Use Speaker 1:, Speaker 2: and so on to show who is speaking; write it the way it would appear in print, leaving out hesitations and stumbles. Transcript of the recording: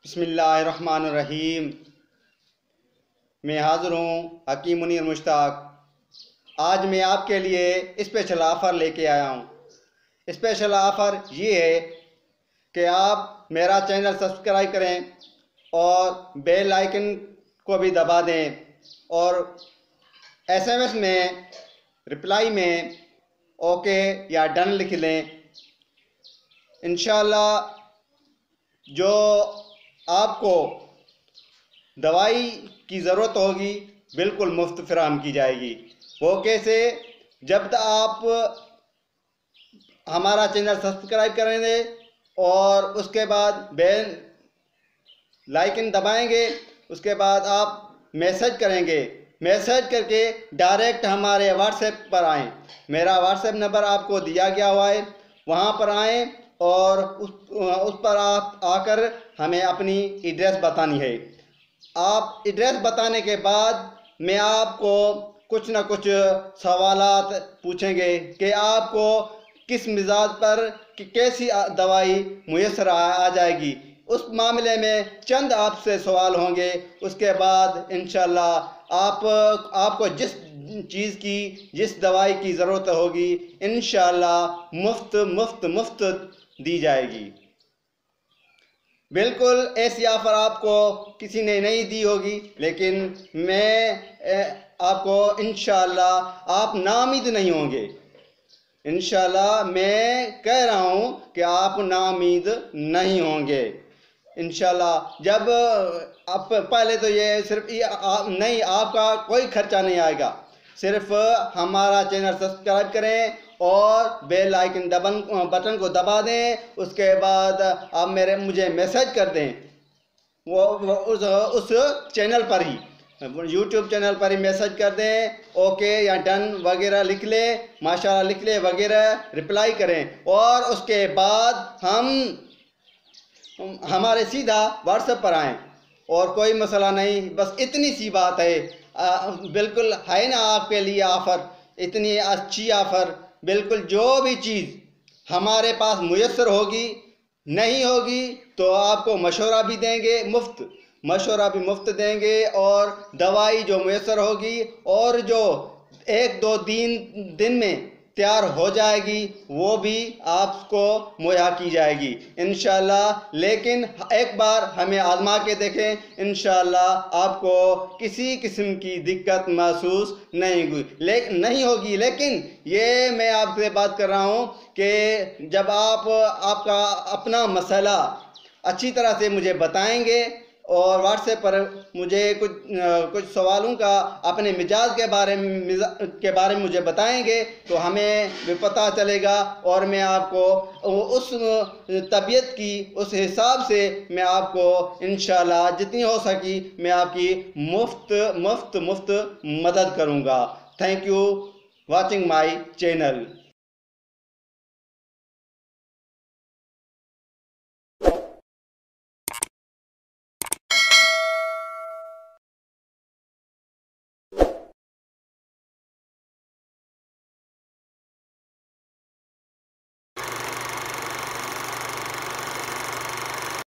Speaker 1: बिस्मिल्लाहिर्रहमानिर्रहीम। मैं हाज़िर हूँ हकीम मुनीर मुश्ताक। आज मैं आपके लिए स्पेशल ऑफ़र लेके आया हूँ। स्पेशल ऑफ़र ये है कि आप मेरा चैनल सब्सक्राइब करें और बेल आइकन को भी दबा दें और SMS में रिप्लाई में ओके या डन लिख लें। इंशाअल्लाह जो आपको दवाई की ज़रूरत होगी बिल्कुल मुफ्त फराहम की जाएगी। वो कैसे? जब तक आप हमारा चैनल सब्सक्राइब करेंगे और उसके बाद बेल लाइकन दबाएंगे, उसके बाद आप मैसेज करेंगे। मैसेज करके डायरेक्ट हमारे व्हाट्सएप पर आएँ। मेरा व्हाट्सएप नंबर आपको दिया गया हुआ है, वहाँ पर आएँ और उस पर आप आकर हमें अपनी एड्रेस बतानी है। आप एड्रेस बताने के बाद मैं आपको कुछ ना कुछ सवालात पूछेंगे कि आपको किस मिजाज पर कैसी दवाई मुयस्सर आ जाएगी। उस मामले में चंद आपसे सवाल होंगे। उसके बाद इंशाल्लाह आपको जिस चीज़ की जिस दवाई की ज़रूरत होगी इंशाल्लाह मुफ्त दी जाएगी। बिल्कुल ऐसी ऑफ़र आपको किसी ने नहीं दी होगी, लेकिन मैं आपको इंशाल्लाह आप नाउम्मीद नहीं होंगे। इंशाल्लाह मैं कह रहा हूँ कि आप नाउम्मीद नहीं होंगे। इंशाल्लाह जब आप पहले तो ये सिर्फ नहीं, आपका कोई खर्चा नहीं आएगा। सिर्फ हमारा चैनल सब्सक्राइब करें और बेल आइकन बटन को दबा दें। उसके बाद आप मुझे मैसेज कर दें। वो उस चैनल पर ही, YouTube चैनल पर ही मैसेज कर दें। ओके या डन वगैरह लिख ले, माशाल्लाह लिख ले वगैरह रिप्लाई करें और उसके बाद हमारे सीधा व्हाट्सएप पर आएँ और कोई मसला नहीं। बस इतनी सी बात है। बिल्कुल है ना आपके लिए ऑफ़र, इतनी अच्छी ऑफ़र। बिल्कुल जो भी चीज़ हमारे पास मुयस्सर होगी, नहीं होगी तो आपको मशवरा भी देंगे, मुफ्त मशवरा भी मुफ्त देंगे और दवाई जो मुयस्सर होगी और जो 1-2 दिन में तैयार हो जाएगी वो भी आपको मुहैया की जाएगी इंशाल्लाह। लेकिन एक बार हमें आजमा के देखें, इंशाल्लाह आपको किसी किस्म की दिक्कत महसूस नहीं होगी। लेकिन ये मैं आपसे बात कर रहा हूँ कि जब आपका अपना मसला अच्छी तरह से मुझे बताएंगे और व्हाट्सएप पर मुझे कुछ सवालों का अपने मिजाज के बारे में मुझे बताएंगे तो हमें भी पता चलेगा और मैं आपको उस तबीयत की उस हिसाब से मैं आपको इंशाल्लाह जितनी हो सकी मैं आपकी मुफ्त मदद करूँगा। Thank you watching my channel.